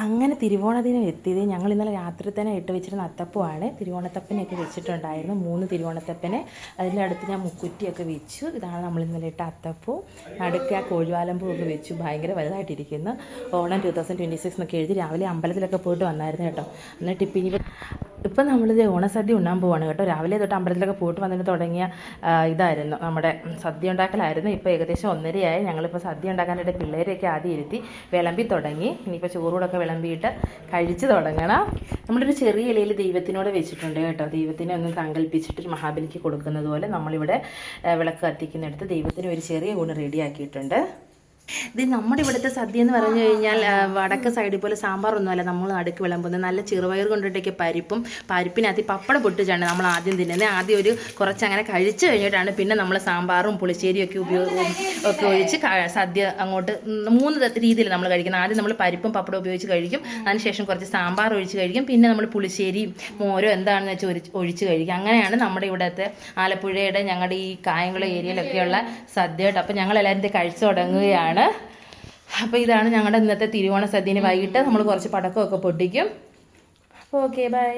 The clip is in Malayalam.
അങ്ങനെ തിരുവോണദിനം എത്തിയത് ഞങ്ങൾ ഇന്നലെ രാത്രി തന്നെ ഇട്ട് വെച്ചിരുന്ന അത്തപ്പമാണ്. തിരുവോണത്തപ്പനെയൊക്കെ വെച്ചിട്ടുണ്ടായിരുന്നു, 3 തിരുവോണത്തപ്പനെ. അതിൻ്റെ അടുത്ത് ഞാൻ മുക്കുറ്റിയൊക്കെ വെച്ചു. ഇതാണ് നമ്മൾ ഇന്നലെ ഇട്ട അത്തപ്പൂ. നടുക്ക് ആ കോഴിവാലമ്പൂ ഒക്കെ വെച്ചു, ഭയങ്കര വലുതായിട്ടിരിക്കുന്നു. ഓണം 2026 എന്നൊക്കെ എഴുതി. രാവിലെ അമ്പലത്തിലൊക്കെ പോയിട്ട് വന്നായിരുന്നു കേട്ടോ. എന്നിട്ട് ഇപ്പം നമ്മളിത് ഓണസദ്യ ഉണ്ണാൻ പോവാണ് കേട്ടോ. രാവിലെ തൊട്ട് അമ്പലത്തിലൊക്കെ പോയിട്ട് വന്നിട്ട് തുടങ്ങിയ ഇതായിരുന്നു നമ്മുടെ സദ്യ ഉണ്ടാക്കലായിരുന്നു. ഇപ്പോൾ ഏകദേശം 1:30 ഞങ്ങളിപ്പോൾ സദ്യ ഉണ്ടാക്കാനായിട്ട് പിള്ളേരെയൊക്കെ ആദ്യം ഇരുത്തി വിളമ്പി തുടങ്ങി. ഇനിയിപ്പോൾ ചോറൂടൊക്കെ വിളമ്പിയിട്ട് കഴിച്ച് തുടങ്ങണം. നമ്മളൊരു ചെറിയ ഇലയിൽ ദൈവത്തിനോട് വെച്ചിട്ടുണ്ട് കേട്ടോ. ദൈവത്തിനെ ഒന്ന് സങ്കല്പിച്ചിട്ട് മഹാബലിക്ക് കൊടുക്കുന്നത് പോലെ നമ്മളിവിടെ വിളക്ക് കത്തിക്കുന്നിടത്ത് ദൈവത്തിന് ഒരു ചെറിയ ഊണ് റെഡിയാക്കിയിട്ടുണ്ട്. ഇത് നമ്മുടെ ഇവിടുത്തെ സദ്യ എന്ന് പറഞ്ഞു കഴിഞ്ഞാൽ വടക്ക് സൈഡിൽ പോലെ സാമ്പാറൊന്നുമല്ല നമ്മൾ നടുക്ക് വിളമ്പുന്നത്. നല്ല ചെറുപയർ കൊണ്ടിട്ടൊക്കെ പരിപ്പിനകത്ത് പപ്പടം പൊട്ടിച്ചാണ് നമ്മൾ ആദ്യം തിന്നുന്നത്. ആദ്യം ഒരു കുറച്ച് അങ്ങനെ കഴിച്ച് കഴിഞ്ഞിട്ടാണ് പിന്നെ നമ്മൾ സാമ്പാറും പുളിശ്ശേരിയും ഒക്കെ ഒഴിച്ച് സദ്യ അങ്ങോട്ട് 3 രീതിയിൽ നമ്മൾ കഴിക്കുന്നത്. ആദ്യം നമ്മൾ പരിപ്പും പപ്പടം ഉപയോഗിച്ച് കഴിക്കും, അതിനുശേഷം കുറച്ച് സാമ്പാർ ഒഴിച്ച് കഴിക്കും, പിന്നെ നമ്മൾ പുളിശ്ശേരിയും മോരോ എന്താണെന്ന് വെച്ചാൽ ഒഴിച്ച് കഴിക്കും. അങ്ങനെയാണ് നമ്മുടെ ഇവിടുത്തെ ആലപ്പുഴയുടെ ഞങ്ങളുടെ ഈ കായംകുളം ഏരിയയിലൊക്കെയുള്ള സദ്യ കേട്ടോ. അപ്പോൾ ഞങ്ങളെല്ലാവരും കഴിച്ചു തുടങ്ങുകയാണ്. അപ്പോൾ ഇതാണ് ഞങ്ങളുടെ ഇന്നത്തെ തിരുവോണ സദ്യന്. വൈകിട്ട് നമ്മൾ കുറച്ച് പടക്കമൊക്കെ പൊട്ടിക്കും. അപ്പോൾ ഓക്കെ, ബൈ.